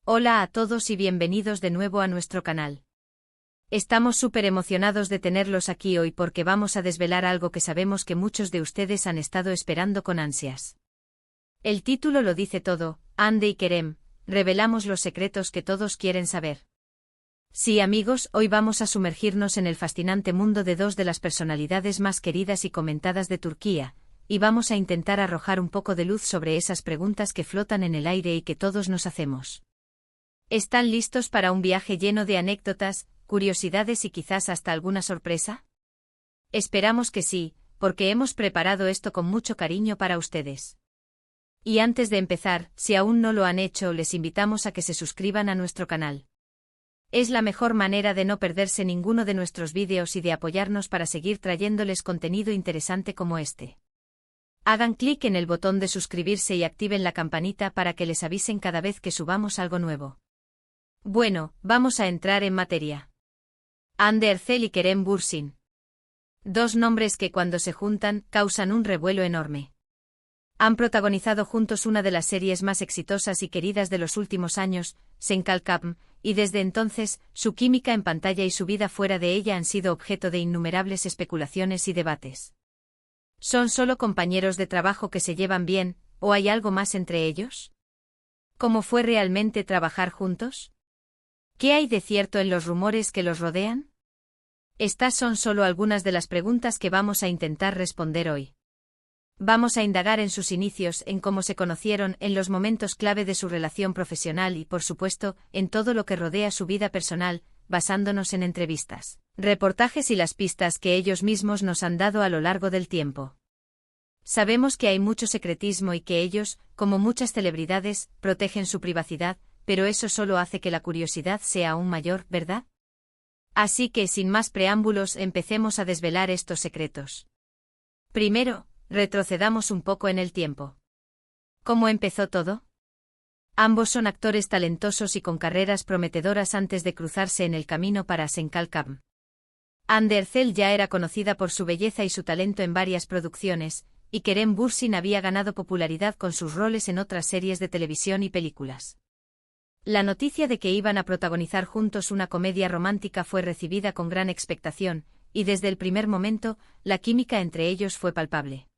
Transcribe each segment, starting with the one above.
Hola a todos y bienvenidos de nuevo a nuestro canal. Estamos súper emocionados de tenerlos aquí hoy porque vamos a desvelar algo que sabemos que muchos de ustedes han estado esperando con ansias. El título lo dice todo, Hande y Kerem, revelamos los secretos que todos quieren saber. Sí amigos, hoy vamos a sumergirnos en el fascinante mundo de dos de las personalidades más queridas y comentadas de Turquía, y vamos a intentar arrojar un poco de luz sobre esas preguntas que flotan en el aire y que todos nos hacemos. ¿Están listos para un viaje lleno de anécdotas, curiosidades y quizás hasta alguna sorpresa? Esperamos que sí, porque hemos preparado esto con mucho cariño para ustedes. Y antes de empezar, si aún no lo han hecho, les invitamos a que se suscriban a nuestro canal. Es la mejor manera de no perderse ninguno de nuestros vídeos y de apoyarnos para seguir trayéndoles contenido interesante como este. Hagan clic en el botón de suscribirse y activen la campanita para que les avisen cada vez que subamos algo nuevo. Bueno, vamos a entrar en materia. Hande Erçel y Kerem Bürsin. Dos nombres que cuando se juntan, causan un revuelo enorme. Han protagonizado juntos una de las series más exitosas y queridas de los últimos años, Sen Kalkam, y desde entonces, su química en pantalla y su vida fuera de ella han sido objeto de innumerables especulaciones y debates. ¿Son solo compañeros de trabajo que se llevan bien, o hay algo más entre ellos? ¿Cómo fue realmente trabajar juntos? ¿Qué hay de cierto en los rumores que los rodean? Estas son solo algunas de las preguntas que vamos a intentar responder hoy. Vamos a indagar en sus inicios, en cómo se conocieron, en los momentos clave de su relación profesional y, por supuesto, en todo lo que rodea su vida personal, basándonos en entrevistas, reportajes y las pistas que ellos mismos nos han dado a lo largo del tiempo. Sabemos que hay mucho secretismo y que ellos, como muchas celebridades, protegen su privacidad, pero eso solo hace que la curiosidad sea aún mayor, ¿verdad? Así que, sin más preámbulos, empecemos a desvelar estos secretos. Primero, retrocedamos un poco en el tiempo. ¿Cómo empezó todo? Ambos son actores talentosos y con carreras prometedoras antes de cruzarse en el camino para Sen Kalkam. Hande Erçel ya era conocida por su belleza y su talento en varias producciones, y Kerem Bürsin había ganado popularidad con sus roles en otras series de televisión y películas. La noticia de que iban a protagonizar juntos una comedia romántica fue recibida con gran expectación, y desde el primer momento, la química entre ellos fue palpable.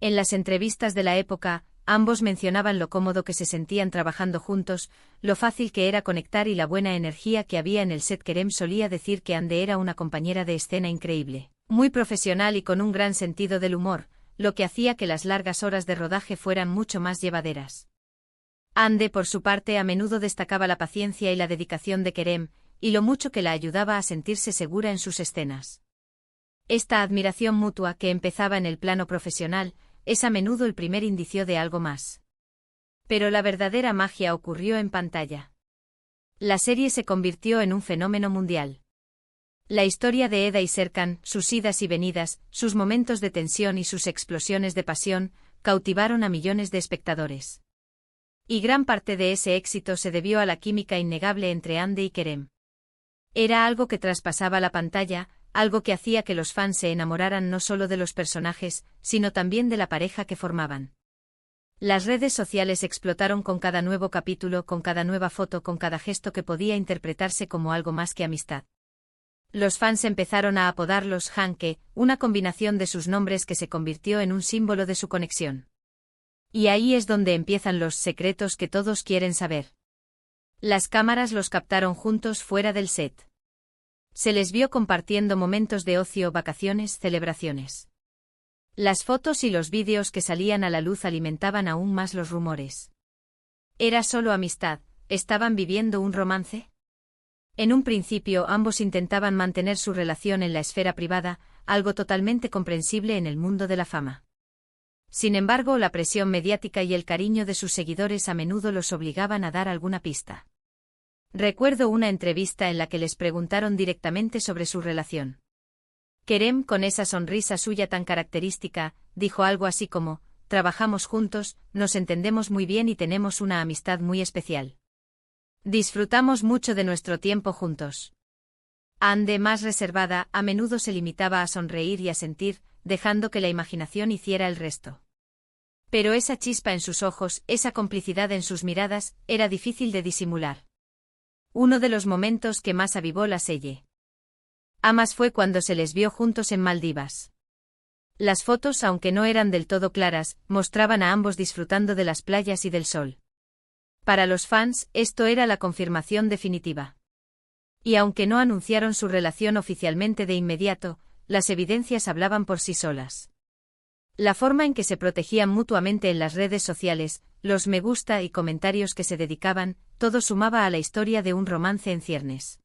En las entrevistas de la época, ambos mencionaban lo cómodo que se sentían trabajando juntos, lo fácil que era conectar y la buena energía que había en el set. Kerem solía decir que Hande era una compañera de escena increíble, muy profesional y con un gran sentido del humor, lo que hacía que las largas horas de rodaje fueran mucho más llevaderas. Hande, por su parte, a menudo destacaba la paciencia y la dedicación de Kerem, y lo mucho que la ayudaba a sentirse segura en sus escenas. Esta admiración mutua, que empezaba en el plano profesional, es a menudo el primer indicio de algo más. Pero la verdadera magia ocurrió en pantalla. La serie se convirtió en un fenómeno mundial. La historia de Eda y Serkan, sus idas y venidas, sus momentos de tensión y sus explosiones de pasión, cautivaron a millones de espectadores. Y gran parte de ese éxito se debió a la química innegable entre Hande y Kerem. Era algo que traspasaba la pantalla, algo que hacía que los fans se enamoraran no solo de los personajes, sino también de la pareja que formaban. Las redes sociales explotaron con cada nuevo capítulo, con cada nueva foto, con cada gesto que podía interpretarse como algo más que amistad. Los fans empezaron a apodarlos Hanke, una combinación de sus nombres que se convirtió en un símbolo de su conexión. Y ahí es donde empiezan los secretos que todos quieren saber. Las cámaras los captaron juntos fuera del set. Se les vio compartiendo momentos de ocio, vacaciones, celebraciones. Las fotos y los vídeos que salían a la luz alimentaban aún más los rumores. ¿Era solo amistad? ¿Estaban viviendo un romance? En un principio ambos intentaban mantener su relación en la esfera privada, algo totalmente comprensible en el mundo de la fama. Sin embargo, la presión mediática y el cariño de sus seguidores a menudo los obligaban a dar alguna pista. Recuerdo una entrevista en la que les preguntaron directamente sobre su relación. Kerem, con esa sonrisa suya tan característica, dijo algo así como: «Trabajamos juntos, nos entendemos muy bien y tenemos una amistad muy especial. Disfrutamos mucho de nuestro tiempo juntos». Hande, más reservada, a menudo se limitaba a sonreír y a sentir, dejando que la imaginación hiciera el resto. Pero esa chispa en sus ojos, esa complicidad en sus miradas, era difícil de disimular. Uno de los momentos que más avivó la Selle Amas fue cuando se les vio juntos en Maldivas. Las fotos, aunque no eran del todo claras, mostraban a ambos disfrutando de las playas y del sol. Para los fans, esto era la confirmación definitiva. Y aunque no anunciaron su relación oficialmente de inmediato, las evidencias hablaban por sí solas. La forma en que se protegían mutuamente en las redes sociales, los me gusta y comentarios que se dedicaban, todo sumaba a la historia de un romance en ciernes.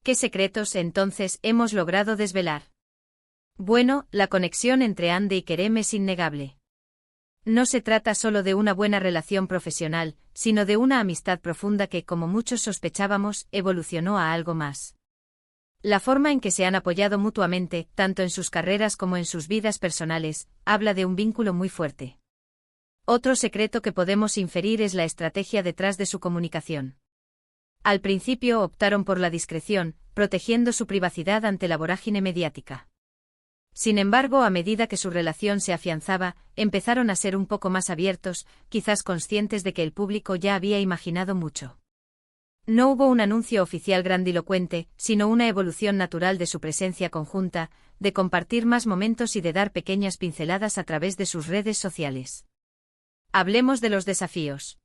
¿Qué secretos, entonces, hemos logrado desvelar? Bueno, la conexión entre Hande y Kerem es innegable. No se trata solo de una buena relación profesional, sino de una amistad profunda que, como muchos sospechábamos, evolucionó a algo más. La forma en que se han apoyado mutuamente, tanto en sus carreras como en sus vidas personales, habla de un vínculo muy fuerte. Otro secreto que podemos inferir es la estrategia detrás de su comunicación. Al principio optaron por la discreción, protegiendo su privacidad ante la vorágine mediática. Sin embargo, a medida que su relación se afianzaba, empezaron a ser un poco más abiertos, quizás conscientes de que el público ya había imaginado mucho. No hubo un anuncio oficial grandilocuente, sino una evolución natural de su presencia conjunta, de compartir más momentos y de dar pequeñas pinceladas a través de sus redes sociales. Hablemos de los desafíos.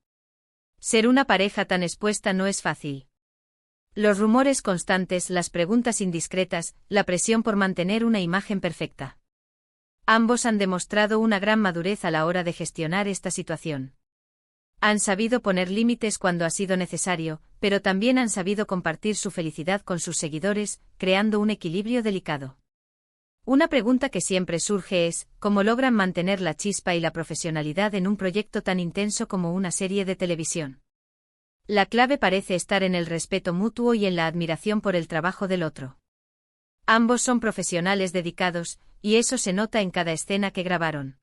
Ser una pareja tan expuesta no es fácil. Los rumores constantes, las preguntas indiscretas, la presión por mantener una imagen perfecta. Ambos han demostrado una gran madurez a la hora de gestionar esta situación. Han sabido poner límites cuando ha sido necesario, pero también han sabido compartir su felicidad con sus seguidores, creando un equilibrio delicado. Una pregunta que siempre surge es, ¿cómo logran mantener la chispa y la profesionalidad en un proyecto tan intenso como una serie de televisión? La clave parece estar en el respeto mutuo y en la admiración por el trabajo del otro. Ambos son profesionales dedicados, y eso se nota en cada escena que grabaron.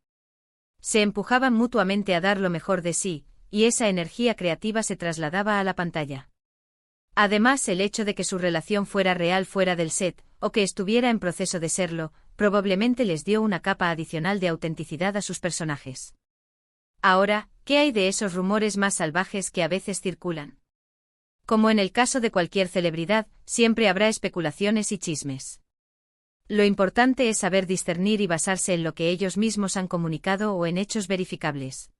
Se empujaban mutuamente a dar lo mejor de sí, y esa energía creativa se trasladaba a la pantalla. Además, el hecho de que su relación fuera real fuera del set, o que estuviera en proceso de serlo, probablemente les dio una capa adicional de autenticidad a sus personajes. Ahora, ¿qué hay de esos rumores más salvajes que a veces circulan? Como en el caso de cualquier celebridad, siempre habrá especulaciones y chismes. Lo importante es saber discernir y basarse en lo que ellos mismos han comunicado o en hechos verificables.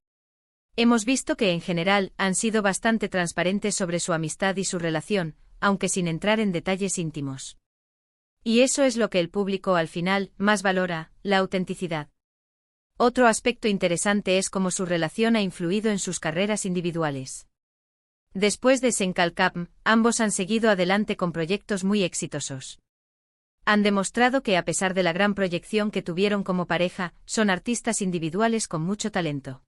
Hemos visto que en general han sido bastante transparentes sobre su amistad y su relación, aunque sin entrar en detalles íntimos. Y eso es lo que el público al final más valora, la autenticidad. Otro aspecto interesante es cómo su relación ha influido en sus carreras individuales. Después de Senkalkam, ambos han seguido adelante con proyectos muy exitosos. Han demostrado que a pesar de la gran proyección que tuvieron como pareja, son artistas individuales con mucho talento.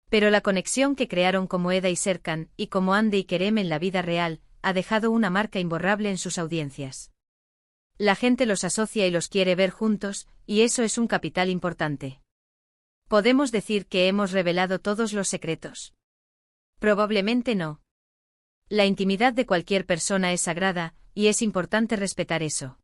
Pero la conexión que crearon como Eda y Serkan, y como Hande y Kerem en la vida real, ha dejado una marca imborrable en sus audiencias. La gente los asocia y los quiere ver juntos, y eso es un capital importante. ¿Podemos decir que hemos revelado todos los secretos? Probablemente no. La intimidad de cualquier persona es sagrada, y es importante respetar eso.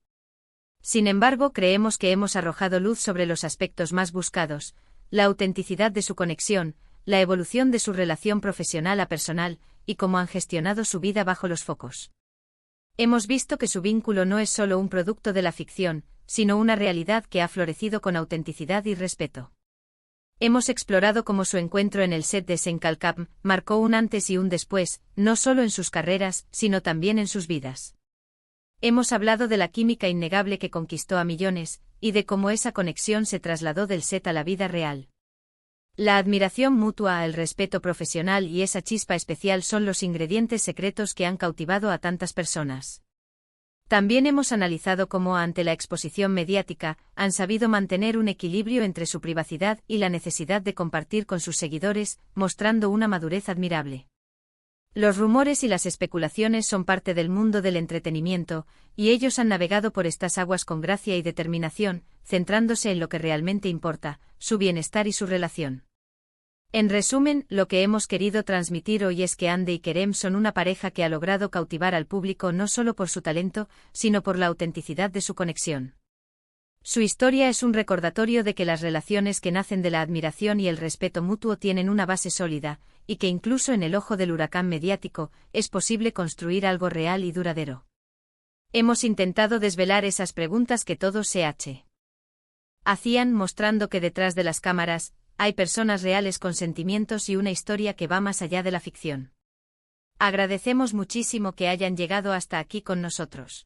Sin embargo, creemos que hemos arrojado luz sobre los aspectos más buscados, la autenticidad de su conexión, la evolución de su relación profesional a personal, y cómo han gestionado su vida bajo los focos. Hemos visto que su vínculo no es solo un producto de la ficción, sino una realidad que ha florecido con autenticidad y respeto. Hemos explorado cómo su encuentro en el set de Senkalkam marcó un antes y un después, no solo en sus carreras, sino también en sus vidas. Hemos hablado de la química innegable que conquistó a millones, y de cómo esa conexión se trasladó del set a la vida real. La admiración mutua, el respeto profesional y esa chispa especial son los ingredientes secretos que han cautivado a tantas personas. También hemos analizado cómo, ante la exposición mediática, han sabido mantener un equilibrio entre su privacidad y la necesidad de compartir con sus seguidores, mostrando una madurez admirable. Los rumores y las especulaciones son parte del mundo del entretenimiento, y ellos han navegado por estas aguas con gracia y determinación, centrándose en lo que realmente importa, su bienestar y su relación. En resumen, lo que hemos querido transmitir hoy es que Hande y Kerem son una pareja que ha logrado cautivar al público no solo por su talento, sino por la autenticidad de su conexión. Su historia es un recordatorio de que las relaciones que nacen de la admiración y el respeto mutuo tienen una base sólida, y que incluso en el ojo del huracán mediático, es posible construir algo real y duradero. Hemos intentado desvelar esas preguntas que todos se hacían, mostrando que detrás de las cámaras, hay personas reales con sentimientos y una historia que va más allá de la ficción. Agradecemos muchísimo que hayan llegado hasta aquí con nosotros.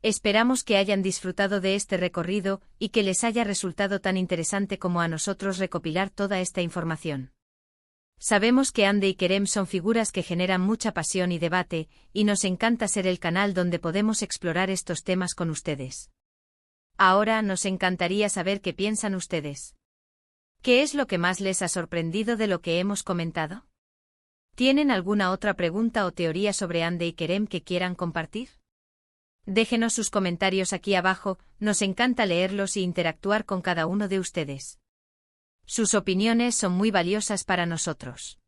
Esperamos que hayan disfrutado de este recorrido y que les haya resultado tan interesante como a nosotros recopilar toda esta información. Sabemos que Hande y Kerem son figuras que generan mucha pasión y debate, y nos encanta ser el canal donde podemos explorar estos temas con ustedes. Ahora nos encantaría saber qué piensan ustedes. ¿Qué es lo que más les ha sorprendido de lo que hemos comentado? ¿Tienen alguna otra pregunta o teoría sobre Hande y Kerem que quieran compartir? Déjenos sus comentarios aquí abajo, nos encanta leerlos y interactuar con cada uno de ustedes. Sus opiniones son muy valiosas para nosotros.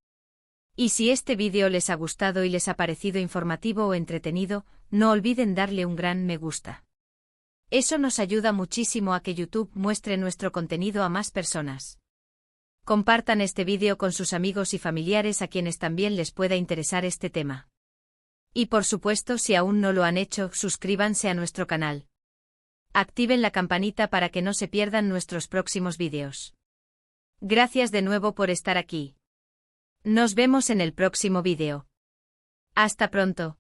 Y si este vídeo les ha gustado y les ha parecido informativo o entretenido, no olviden darle un gran me gusta. Eso nos ayuda muchísimo a que YouTube muestre nuestro contenido a más personas. Compartan este vídeo con sus amigos y familiares a quienes también les pueda interesar este tema. Y por supuesto, si aún no lo han hecho, suscríbanse a nuestro canal. Activen la campanita para que no se pierdan nuestros próximos vídeos. Gracias de nuevo por estar aquí. Nos vemos en el próximo vídeo. Hasta pronto.